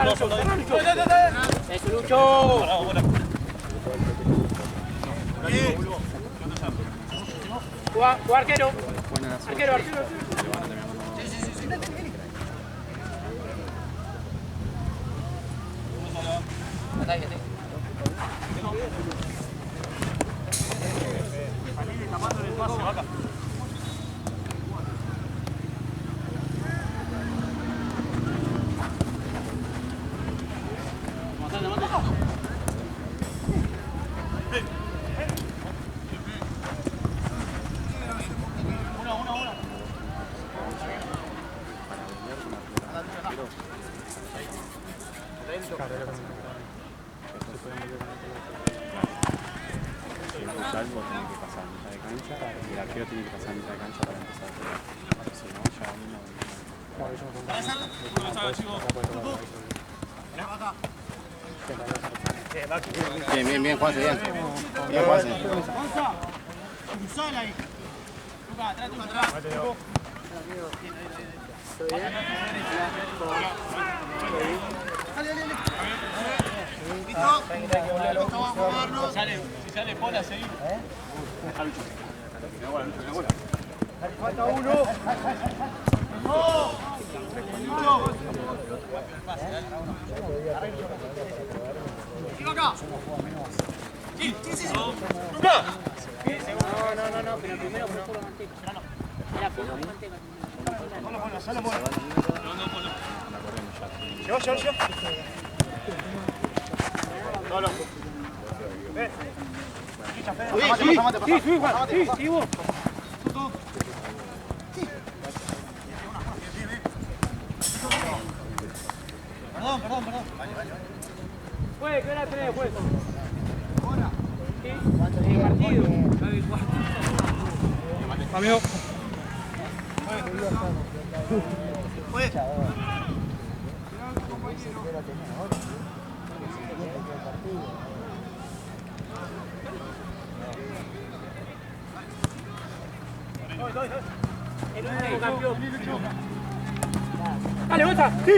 Lucho. Eso, Lucho. Juega arquero. Arquero. Salvo tiene que pasar mitad de cancha y el arquero tiene que pasar mitad de cancha para empezar a jugar. Si no, ya no. Bien, Juanse, bien. Bien, Juanse. Cruzala ahí. Lucas, atrás. Dale. ¿Listo? Vamos a movernos. Si sale Pola, seguimos. Falta uno. ¡No! ¡Sigo acá! ¡Sí! ¡Lucas! No, pero primero con poco de manteca. Era poco de manteca. Solo Pola. Lleva. Solo. Ven. Sí, vos. Perdón. Juez, ¿qué hora tenés, juez? ¿Ahora? Sí. ¿El partido? Amigo. Juez. El último campeón. Dale, Bolsa. Sí.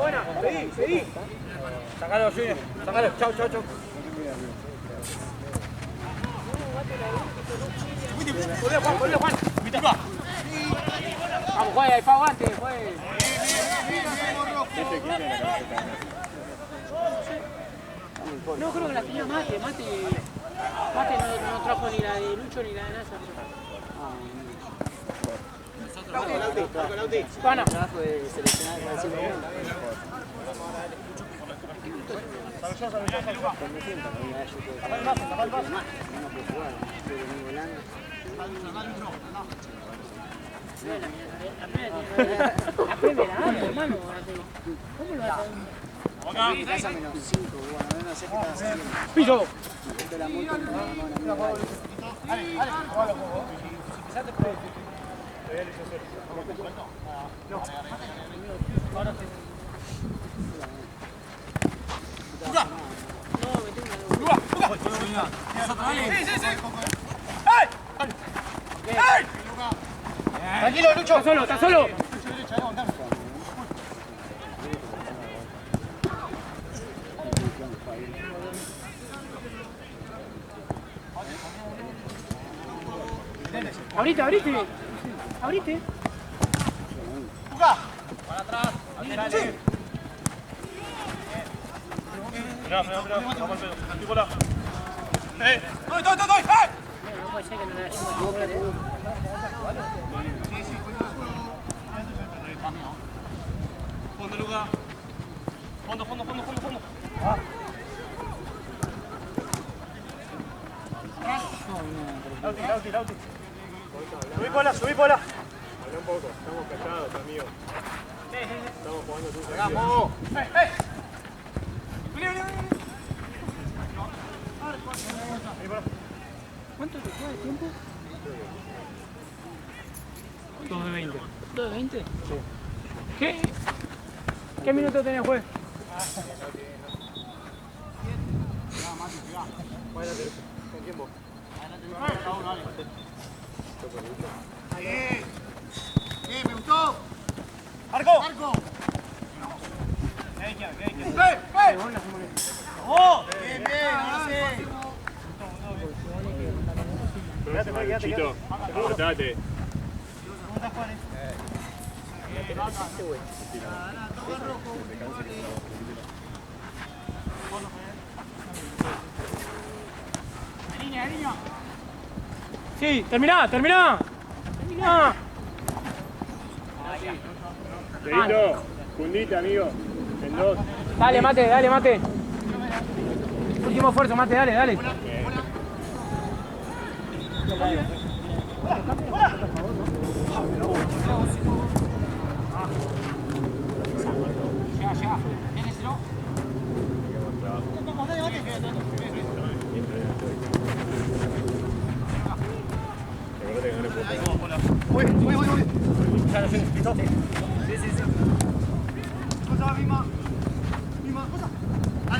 Buena. Seguí. Sacalo, Junior. Sacalo. Chau. Volvé, Juan. Vamos, Juan, ahí para adelante, Juan. No, creo que la tenía Mate no trajo ni la de Lucho ni la de Nasa. Lauti. Pana. Trabajo de seleccionar el hermano. ¿Cómo lo haces? Casa menos 5, bueno, no sé qué estás haciendo. ¡Piso! La moto, Dale, empezate por ahí. Tranquilo, Lucho. Está solo. Abrite. Lucas. Para atrás. Laterales. Mirá. Vamos al pedo. Antípola. ¡Estoy! No puede ser que no le hayamos equivocado. Sí. Fondo, Lucas. Fondo. Lauti. Subí bola. Habla un poco, estamos callados, amigo. Estamos jugando tu sección. ¡Vamos! Vení. ¿Cuánto te queda de tiempo? 2 de 20. ¿2 de 20? Sí. ¿Qué minuto tenés, juez? ¿Con quién vos? Ahí. Me gustó. Marco. Marco. Bien, bien, ahora sí. Chito, cortate. Sí, terminá. Dedito, fundite, amigo. En dos. Dale, Mate. Último esfuerzo, Mate, dale. Dale,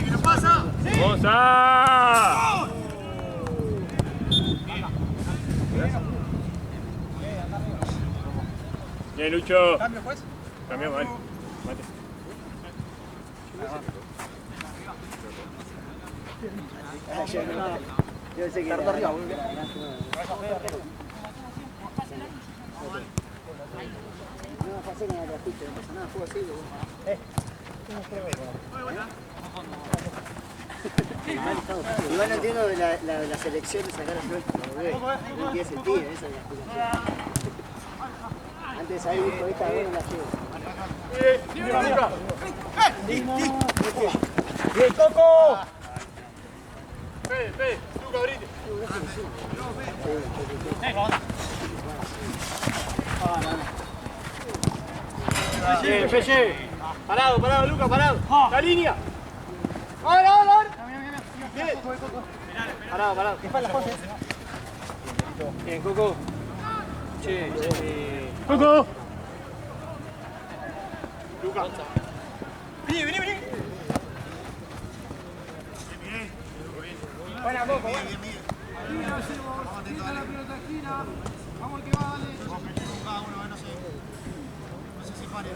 que nos pasa. ¡Moza! Bien, Lucho. Cambio, pues. Cambiamos, vale. Mate. Yo sé que arriba. No, pasé con la trapita, no pasa nada, juego así. Igual no entiendo la selección de sacar a Flores, no tiene sentido, esa es la explicación. Antes ahí dijo, esta vez no la llevo. ¡Bien, Coco! Fede, Luca, abrite. Pelle. Parado, Luca, parado. La línea. Ahora. Bien. Parado. Bien, Coco. Che. Coco. Luca. Vení. Buena, Coco. Vamos atento, dale. Vamos el que va, dale. Cada uno, no sé si pare.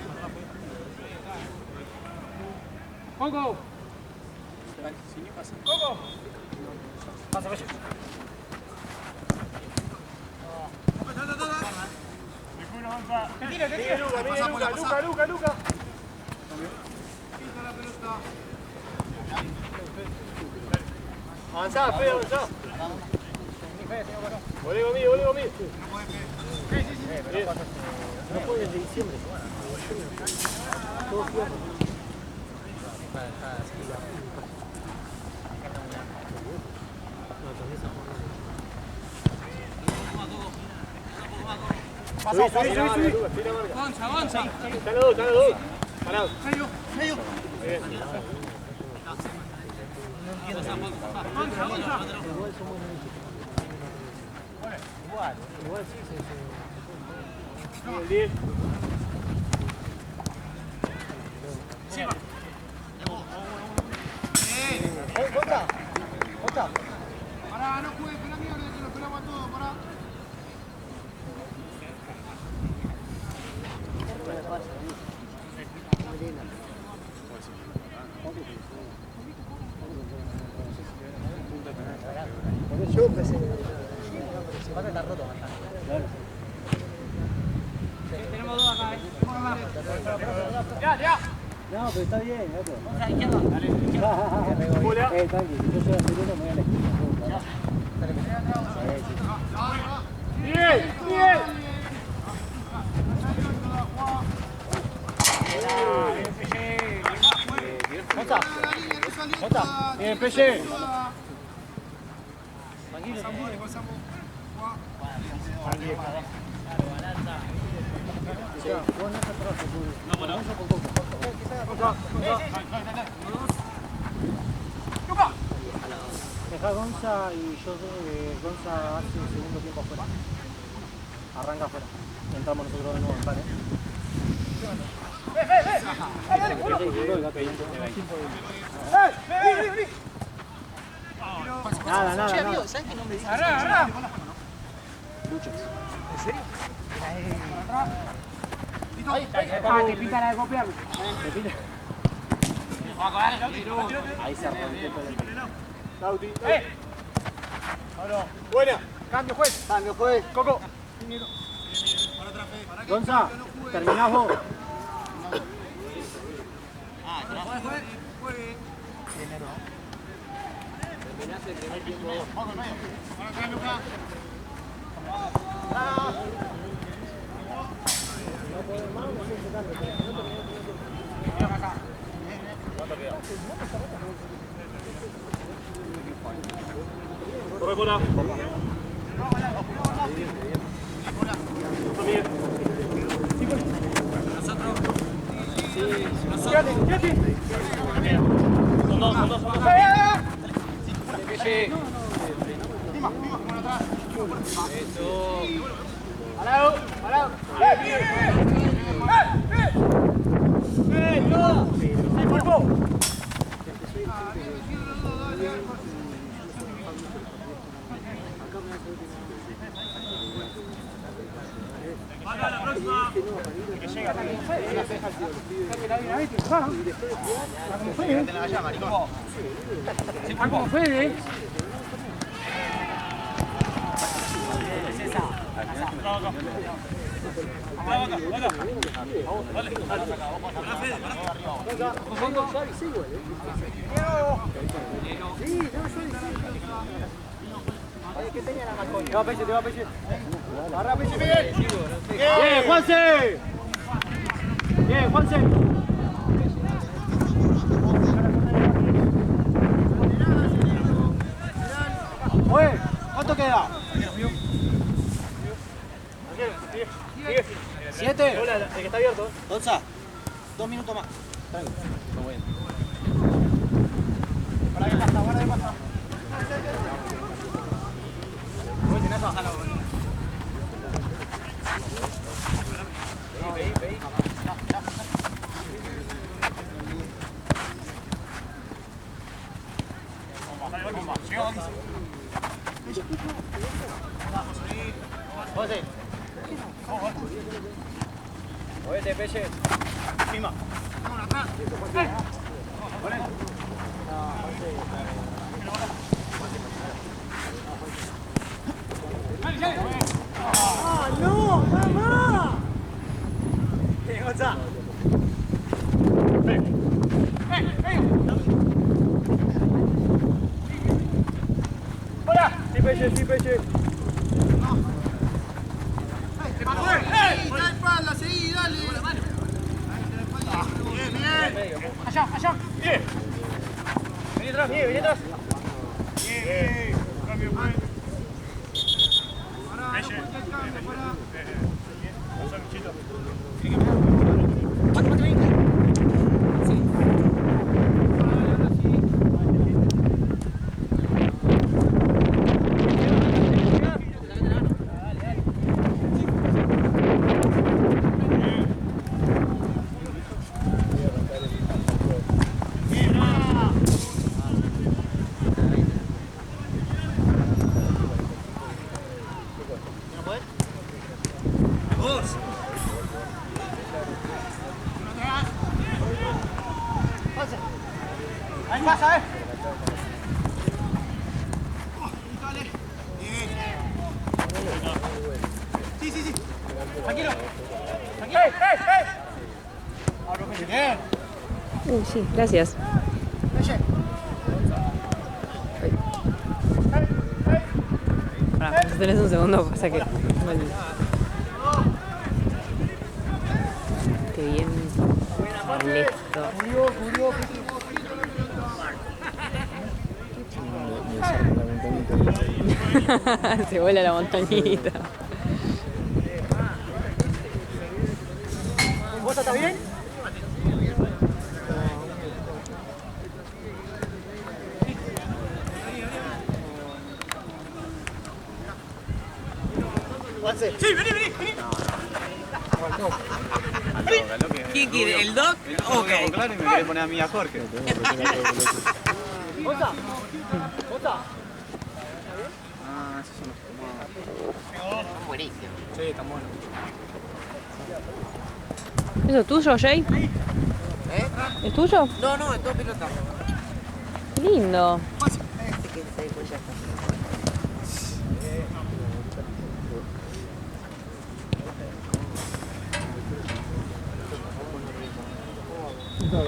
Coco. Pasa. Te tira. Luca. Avanzá, Fede, avanzá. Volé conmigo. No puede desde diciembre. Todo cierto. Subí. Avanza. Están los dos. Parado. Medio. Bien. Igual sí. El 10. Jota. Pará, no juegues con la mierda, que lo esperamos a todos, pará. Yo pensé que va a estar roto bastante. Claro. Tenemos dos acá, Ya. No, pero está bien, loco. Vamos a la izquierda. Dale. Tranqui, si yo soy argentino me voy a la esquina. Bien. Jota. Bien, Pelle. Deja Gonza y yo Gonza hace un segundo tiempo afuera. Arranca afuera. Entramos nosotros de nuevo en pan, Nada. ¿Sabes qué no me dice? Luchas. ¿En serio? te pica la de copiarme. Ahí se rompió todo el... Buena. Cambio juez. Coco. Gonza, terminás vos. Terminás el primer tiempo vos. Corre, bola. ¿Cómo fue? Te va a peche. Agarra peche, Miguel. Bien, Juanse. Bien, Juanse. Oye, ¿cuánto queda? 7. Hola, el que está abierto. Gonza, 2 minutos más. Para que pasa, guarda que pasa. José. Movete, peche. Mima. ¡Ah, no! ¡Mamá! Gonza. ¡Hola! Sí, peche. ¡La espalda, seguí, dale! Bien. Allá. Bien. Vení atrás. Bien. Cambio, pues. Ahí pasa, Sí. Tranquilo. Bien. Sí, gracias. Pará, si tenés un segundo, pasa que... Bueno. Qué bien molesto. Se vuela la montañita. ¿Vos estás bien? Sí, vení. ¿Quién quiere? ¿El doc? Ok. Claro, y me querés poner a mí a Jorge. ¿Bota? Ah, esos son los fumados. Sí, están buenos. ¿Eso es tuyo, Jay? ¿Es tuyo? No, no, es todo pelota. Qué lindo.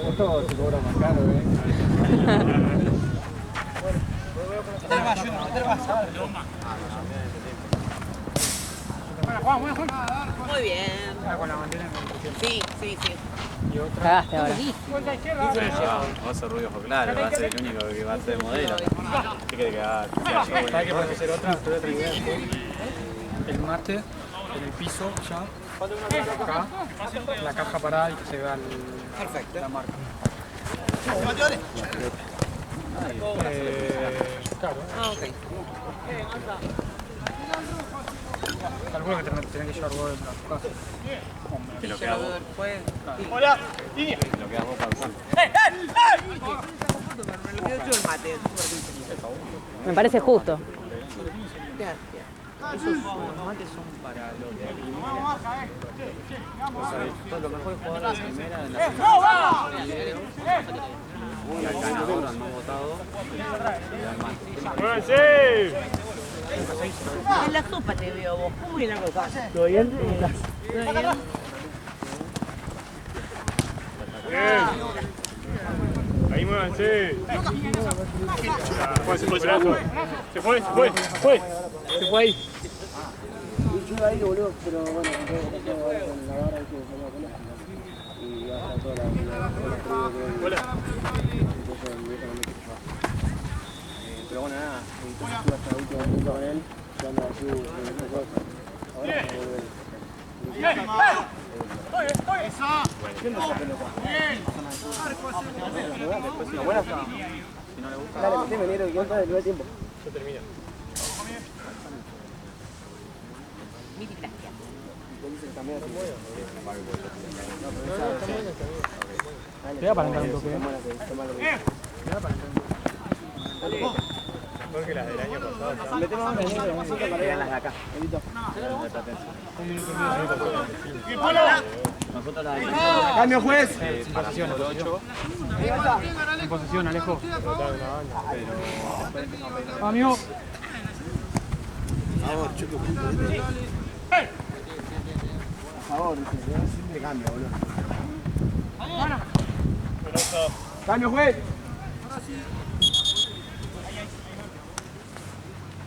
Esto se cobra más caro, Muy bien. Sí, sí, sí. Cagaste ahora. Vos sos Rubio Joclar, va a ser el único que va a ser modelo. ¿Qué querés que haga? ¿Sabes qué puedes hacer otra? Te doy otra idea. El mate en el piso ya. Acá. La caja parada y que se vea la marca. Claro. Ah, ok. Calculo que tenés que llevar vos a tu casa. Que lo que hago. Después. Lo que hago para usar. Me lo quedo yo el mate. Me parece justo. Los mates son para los de primera. O sea, todos los mejores jugadores de primera en la y al ganador, al más votado, le da el mate. En la sopa te veo vos. ¿Cómo viene la cosa? ¿Todo bien? Ahí muévanse. Se fue, se fue. Se fue ahí. Yo iba ahí, boludo, pero bueno, con la vara hay que salir con esto. Y va a estar toda la Hola. entonces mi vieja no me quiere llevar. Pero bueno, nada, entonces estuve hasta el último punto con él, yo ando así, con esta cosa. Ahora vamos a volver. Dale, meteme negro, que cuenta del primer tiempo. Ya termina. Te voy a apalancar un toque. Mejor que las del año pasado. Metemos ahora el negro, para ir a las de acá. Evito. Nosotros la de ¡Cambio, juez! Sin posesión, 8, sin posesión, Alejo. Amigo. Por favor, siempre cambia, boludo. ¡Cambio, juez!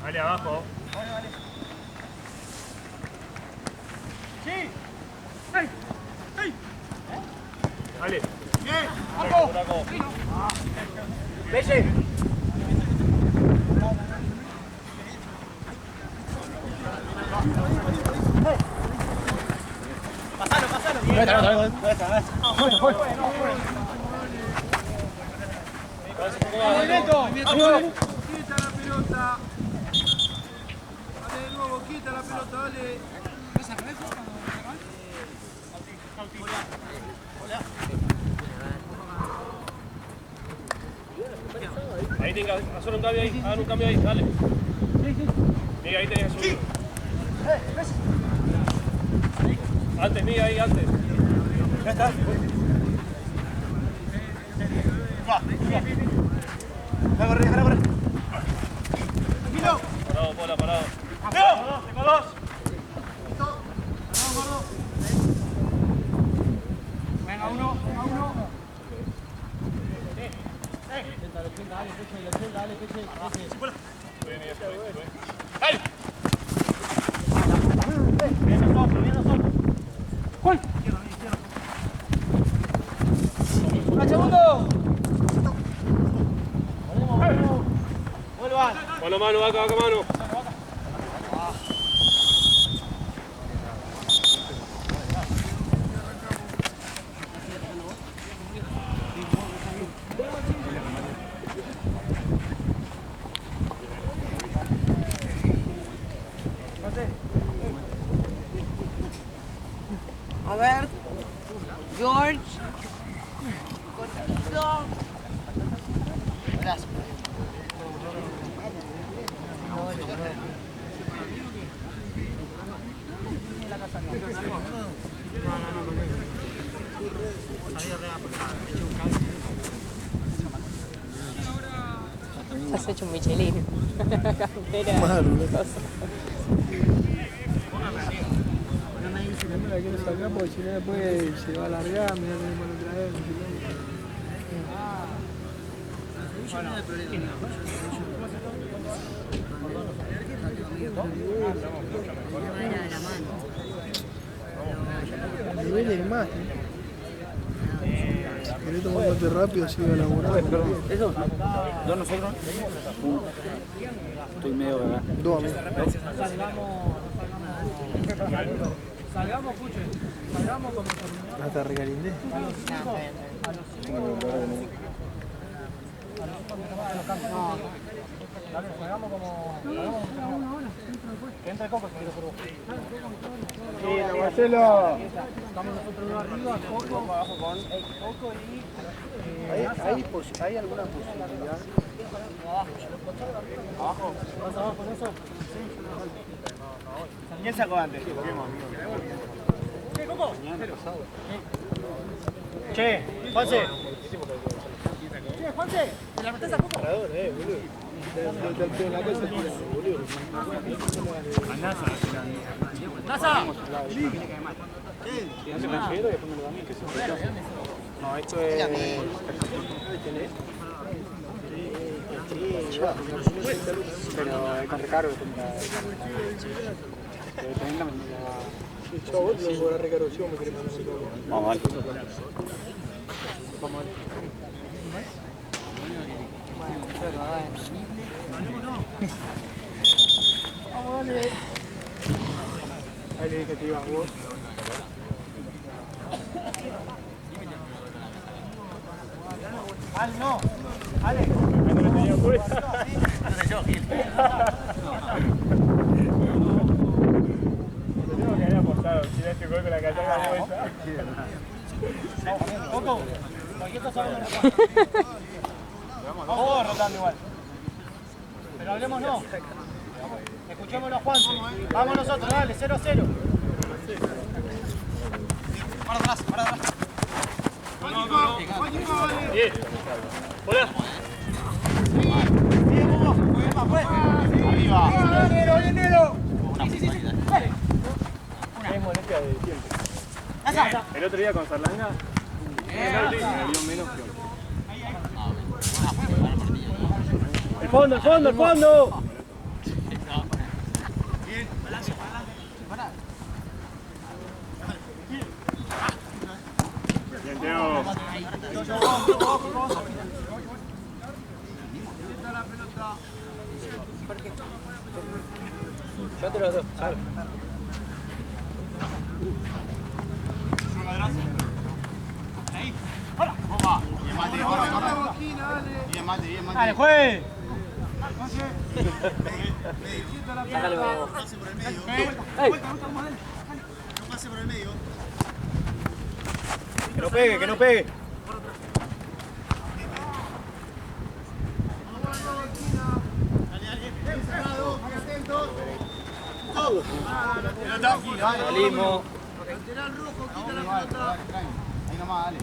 Dale abajo. Dale. ¡Pelle! Quita la pelota. Dale de nuevo, quita la pelota, dale. Ahí tenga, hacer un cambio ahí, hagan un cambio ahí, dale. Mira, ahí tenés que subir. Antes, mira ahí, antes. Ya está. ¡Corre! Parado, Pola, parado. Tengo dos. Venga, uno. Mano, vaca, mano. A ver. George. Cortito. Gracias. Has hecho un Michelin. Campera. No me la quiero sacar porque si no después se va a alargar, me va a tener que otra vez. Me duele más. Querés tomar mate rápido, así va a laburar. ¿Eso? ¿Dos nosotros? Estoy medio ¿verdad? Dos amigos. Salgamos, escuchen. Salgamos como Hasta recalindé. Dale, salgamos como. Que entre Coco si quieres por vos. ¡Mira, Marcelo! Estamos nosotros uno arriba, Coco abajo con Coco y. ¿Hay alguna posibilidad? ¿Abajo? ¿Vas abajo con eso? ¿Quién sacó antes? ¿Qué, Coco? Che, Juanse. Che, Juanse, ¿te la metés a Coco? Boludo. ¡Nasa! No, esto es... Pero es con recargo. Yo vos no puedo recargo, yo me querés mandar todo. Vamos, vale. Vamos, dale. Ahí le dije que te ibas vos. ¡Al no! ¡Ale! Tengo que haber apostado, si este gol con la cachaca de vuelta. Coco, cualquier cosa vamos a vamos rotando igual. Pero hablemos no. Escuchémoslo a Juan. Vamos nosotros, dale, 0-0. Para atrás, para atrás. Bien. Hola. Arriba. ¡Dinero! Es molestia de tiempo. El otro día con Sarlanga, me dio menos que hoy. ¡El fondo, el fondo, el fondo! Bien, Teo. Yo te los dos, ¿sabes? Bien, mate. ¡Dale, juegue! Sácalo. No pase por el medio. Que no pegue, que no pegue. Salimos. Ahí nomás, dale.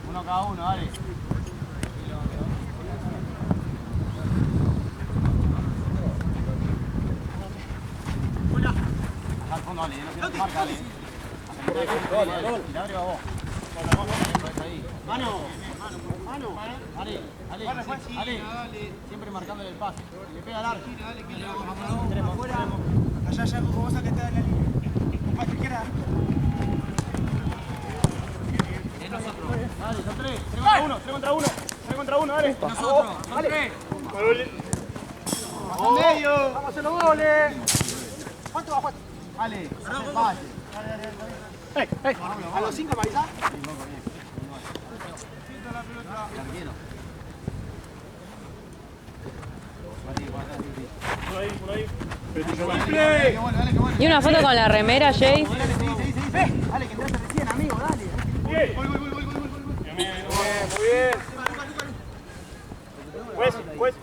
Uno cada uno, dale. Al fondo, dale, no quiero marca, dale. Tira arriba vos. Mano. Ale. Siempre marcándole el pase. Y le pega al arco. Extremo. Allá, vos a que te da la línea. Compadre, izquierda. Es nosotros. Dale, son 3 contra uno, dale. Nosotros, son 3. ¡Al medio! Vamos a hacer los goles. ¿Cuánto va, Juan? Dale, empate. Dale. ¿A los 5 paisas? Tranquilo. Por ahí. ¿Y una foto con la remera, Jay? Dale, que entraste recién, amigo, dale. Bien. Muy bien. Juez.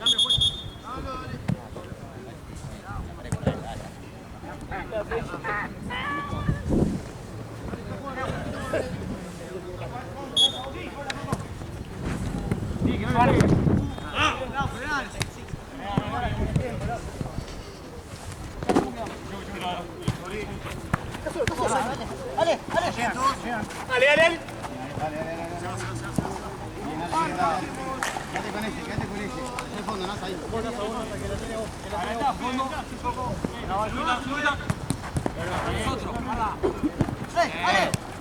Quédate con ese. En el fondo, Nasa ahí.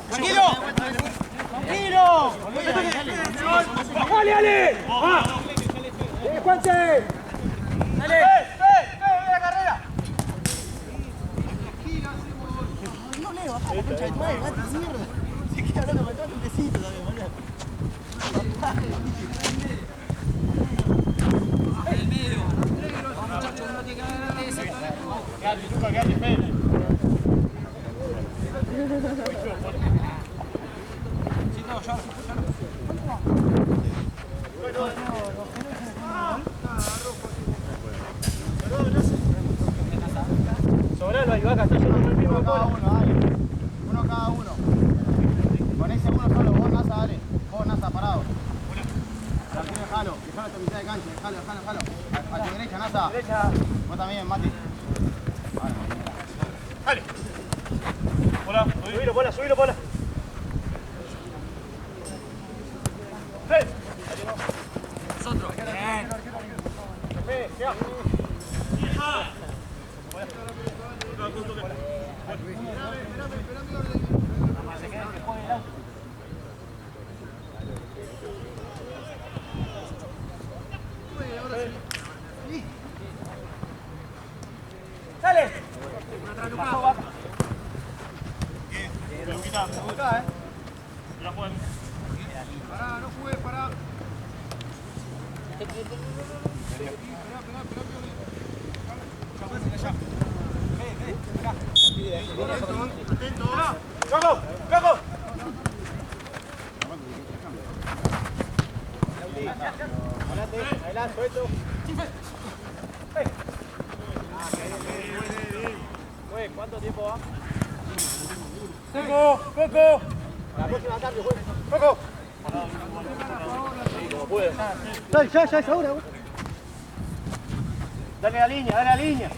¡Tranquilo! ¡Tranquilo! ¡Dale, dale! ¡Juanche! ¡Dale! ¡Ve la carrera! No le baja la concha de tu madre, gato, mierda. Se queda hablando con todo un besito también, boludo. Quédate, Fede. Sobralo, ahí va, Castillo, no el mismo Cada uno, dale. Uno cada uno. Con ese uno solo, vos Nasa, dale. Vos Nasa, parado. Tranquilo, dejalo a tu mitad de cancha, dejalo. A tu derecha, Nasa. Derecha. Vos también, Mati. Dale. Bola, subilo, bola. ¡Fede! Nosotros. Bien. Fede, llega. ¡Dale! Pasó, Vaca. Pará, no jugué, pará. Atento. ¡Cago! ¡Cago! Adelante, suelto. ¿Cuánto tiempo va? Coco. La próxima tarde, juez. Coco. Como puede. Ya, es ahora. Dale la línea.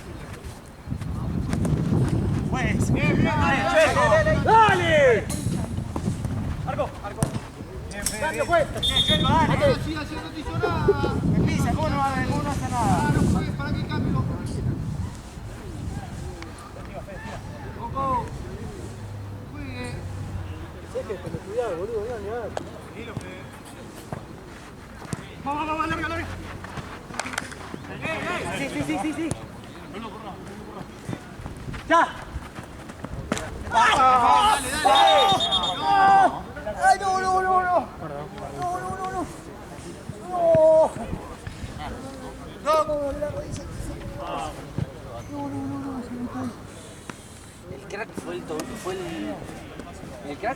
Pues. ¡Dale! Arco. Cambio, juez. Dale. Sí, así no te hizo nada. Pisa, ¿cómo no hace nada? No juegues, para que cambie, loco. Coco. Juegue. Cuidado, boludo, mirá. Vamos, larga. Sí. ¡Ya! Dale. ¡Ay, no! No. El crack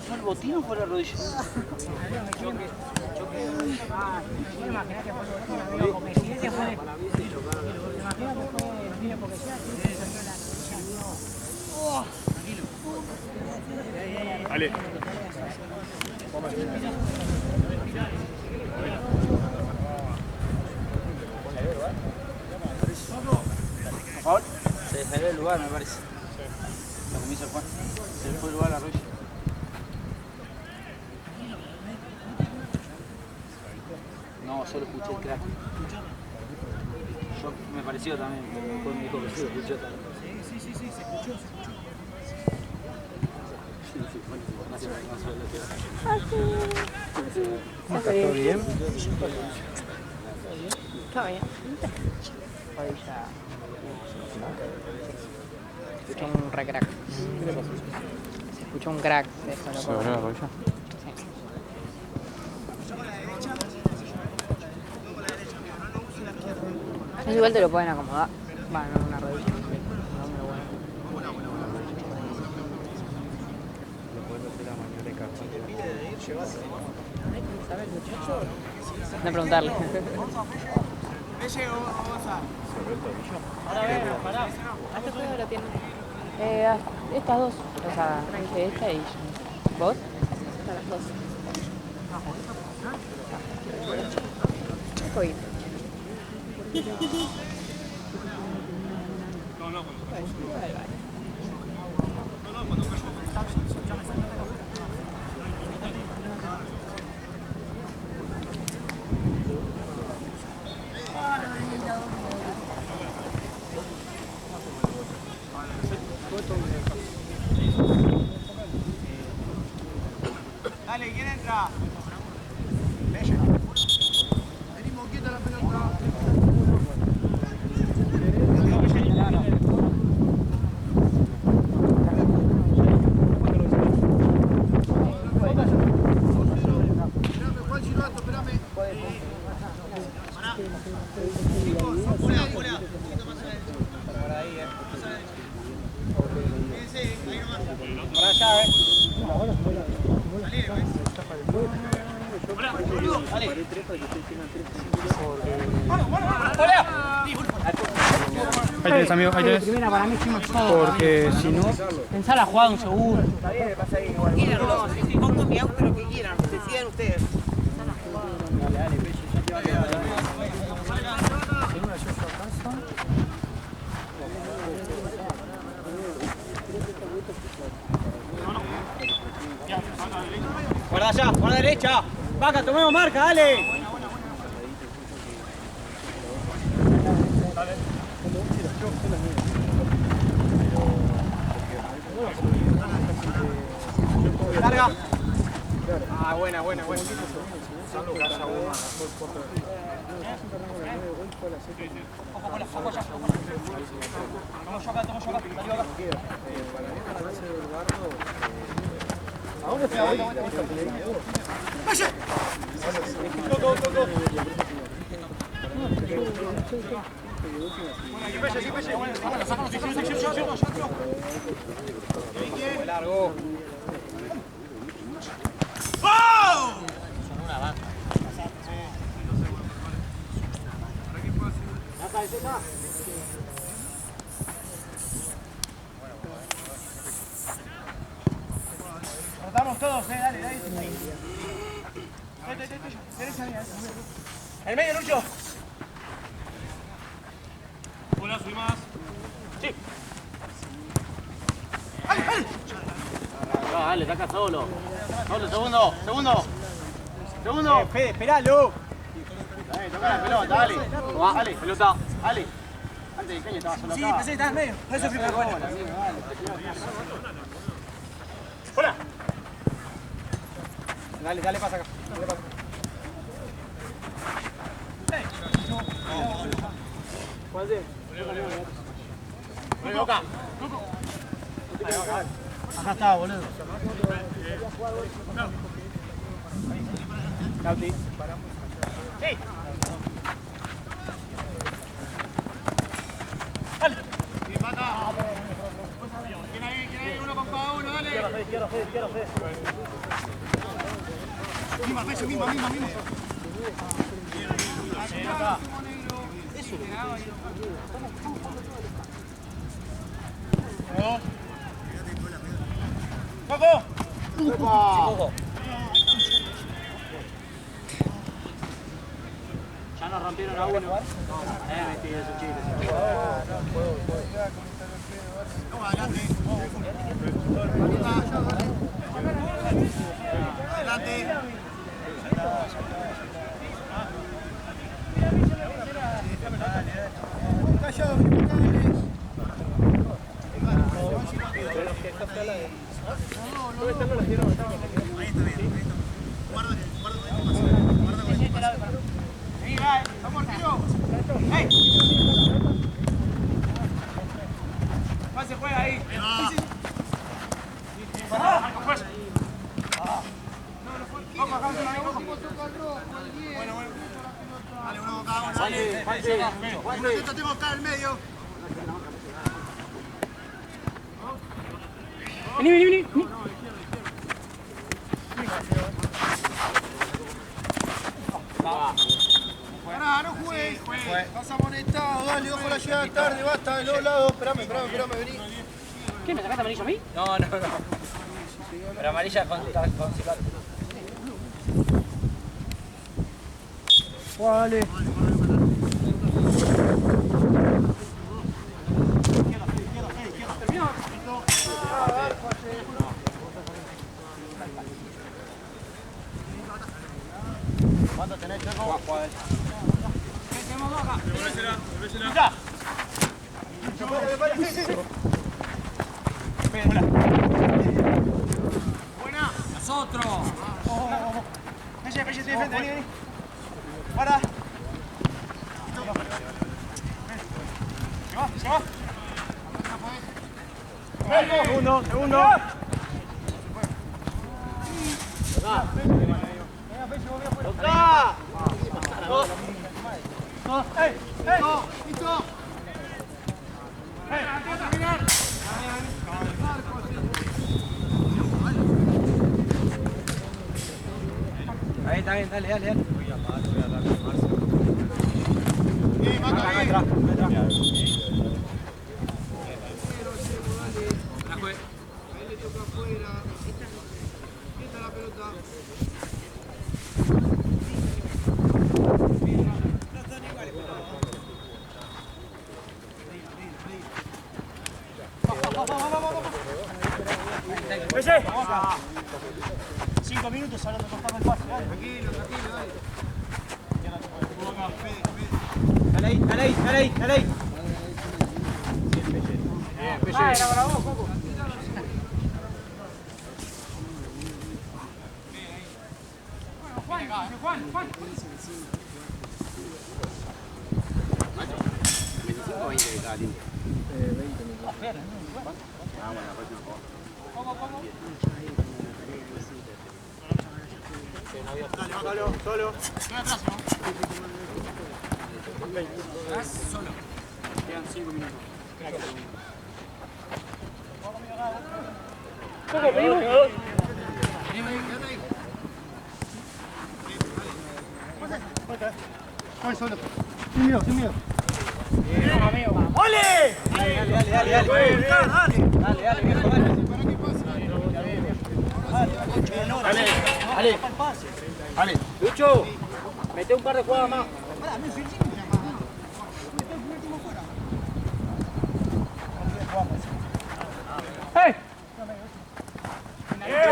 fue el botín o fue la rodilla. Choque. Imagínate que fue el botín, amigo, como si ese fue. Imagínate que fue porque ya. Dale. Por favor. Se salió del lugar, me parece. Lo que me hizo Juan. Se le fue el lugar a la rodilla. No, solo escuché el crack. Yo me pareció también, después me dijo que sí, lo escuchó también. Sí, se escuchó. ¿Está bien? Está bien. Se escuchó un re crack. Se escuchó un crack de eso, loco. ¿Se abrió la rodilla? Sí. Eso igual te lo pueden acomodar. Bueno, no una rodilla. No preguntarle. Pará. ¿Hasta qué hora tiene? Estas dos. O sea, esta y yo. ¿Vos? Hasta las 2. Coito. Dale, ¿quién entra? Venimos quietos a la pelota. Espérame, Juan Silvato, espérame. Para allá, Ahí tenés, amigo, ahí tenés. Primera para mí fue más todo. Porque si no... Pensá la jugada un segundo. Quieran, no, si pongo mi auto lo que quieran, decidan ustedes. Guarda allá, guarda derecha. Vaca, tomemos marca, dale. Larga. Ah, buena. Largo. Rotamos todos, dale. Derecha mía. El medio, Lucho. Hola, soy más. Sí. Dale, saca solo. Segundo. Fede, esperalo. Dale, toca la pelota, dale. Dale, pelota, dale. Antes el caño estaba solo acá. Sí, pensé que estabas medio. Por eso fui por fuera. Hola. Dale, pasa acá. ¿Cuál de? Boca. Acá está, boludo. Cauti. Sí. Dale. ¿Quién hay? Uno con cada uno, dale. Izquierda, Fede. Misma. ¡Coco! Ya nos rompieron a uno. Mentira, eso chile. No, adelante. Adelante. Callado, vamos al tiro. ¡Hey! Se juega ahí. Marco, pues. Vamos, acá, Bueno. Dale, uno cada uno. Dale. Tenemos acá en el medio. Vení. Pará, no juegues. Vas amonestado, dale, ojo la llegada tarde, basta de los lados. Esperame, vení. ¿Qué, me sacaste amarillo a mí? No. Pero amarilla con Silvato. Dale. ¿Cuánto tenés, Checo? Buena. Nosotros. Pelle, te defiende, vení. Para. Se va. Segundo. ¡Toca! ¡Listo! Ahí está bien, dale. Atrás. ¡Pelle! 5 minutos hablando con el paso. Tranquilo, dale. Dale ahí. Bien, Pelle. Era para vos, Coco. Juan. 25 o 20 de cada tiempo. 20 minutos. Vamos a la próxima jugada. Dale, solo. Solo. Quedan 5 minutos. Coco, venimos. Voy solo. Sin miedo. Bien, amigo. ¡Ole! Dale, viejo, dale. Lucho, mete un par de jugadas más. ¡Hey!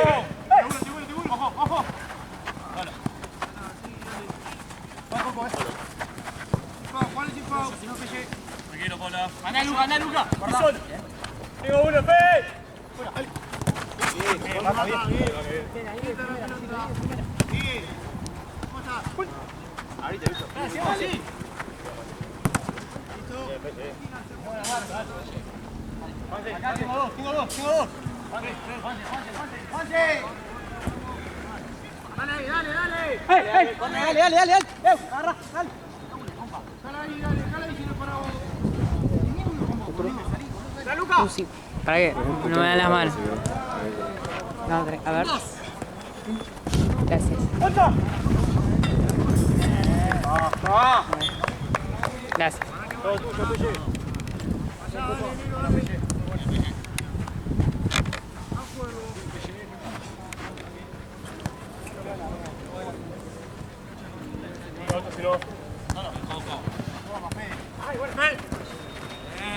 Ojo. Tranquilo, Paula. Ganá, Luca. Tengo uno, Fe. Ahorita, listo. Acá tengo dos. Juanse. Dale. Dale. Agarra, dale. Dale, si no para vos. Sí. ¿Para qué? No me dan las manos. No, a ver. Gracias. Gracias. Todo tuyo, Pelle.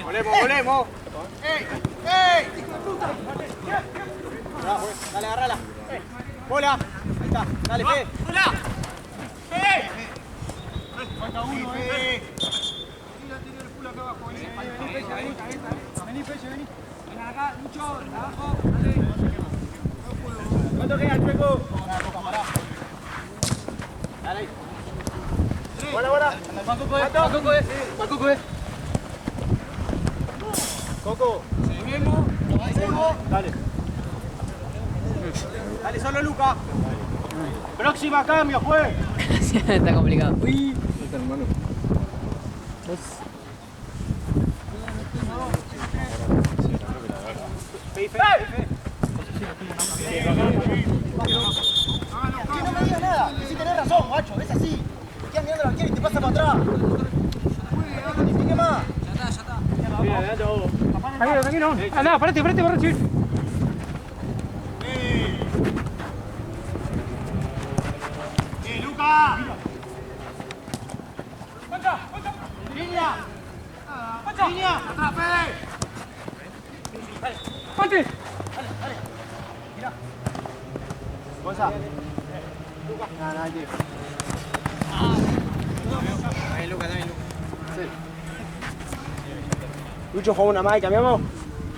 Volemos. ¡Ey! Dale, agarrala. Bola. Ahí está. Dale, Fe. ¡Hola! Falta uno, Fe. Tiene el culo acá abajo. Vení, Pelle. Ven acá, Lucho, abajo. Dale. ¿Cuánto queda, Checo? Dale ahí. Bola. Coco es. Coco. Seguimos. Dale, solo Luca. Próxima cambio, juez. Está complicado. Uy. No me digas nada. Sí tenés razón, macho. Es así. Te quedas mirando la arquera y te pasa para atrás. ¿Qué más? Ya está. Tranquilo. Andá, parate, voy a recibir. Luca. ¡Línea! ¡Atrás, Fede! ¡Ponte! Cosa. No, no, tío. Dame, Luca, dame, Luca. Sí. Lucho, juega una más y cambiamos.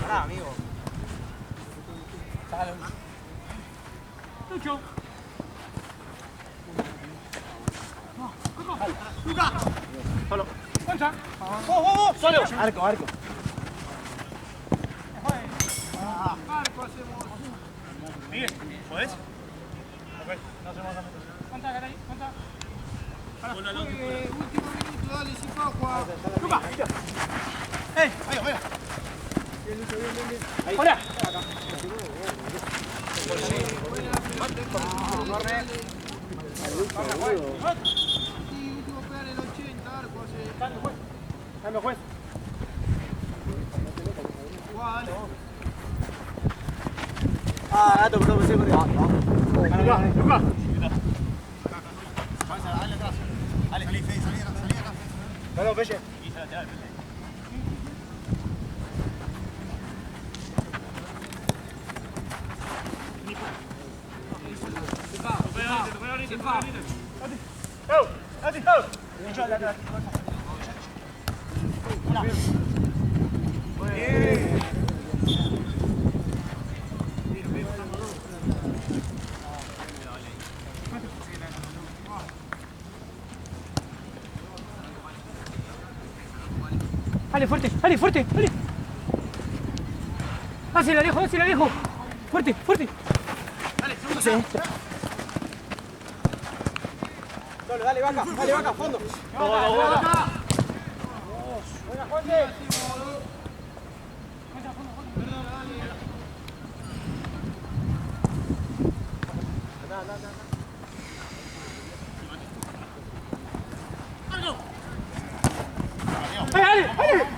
Pará, amigo. Lucho. ¡Luca! Solo. Concha. ¡Vos! ¡Solo! Arco, arco. Arco hacemos. Miguel, ¿podés? Ok, no hacemos nada. Concha, caray, concha. Último minuto, dale, si Juan. ¡Luca! ¡Ey! ¡Vaya, vaya! ¡Hola! Último pegar el 80, arco hace. Dame, juez. Juan. Ah, gato, perdón, pensé que Luca, Luca. Dale atrás. Dale, salí, Fede, salí acá. Perdón, Pelle. Dale, fuerte, dale, fuerte, dale. Dásela, Alejo, dásela, Alejo. Fuerte, fuerte. Solo, dale, vaca, fondo. Buena, Juan. Dale, dale, dale.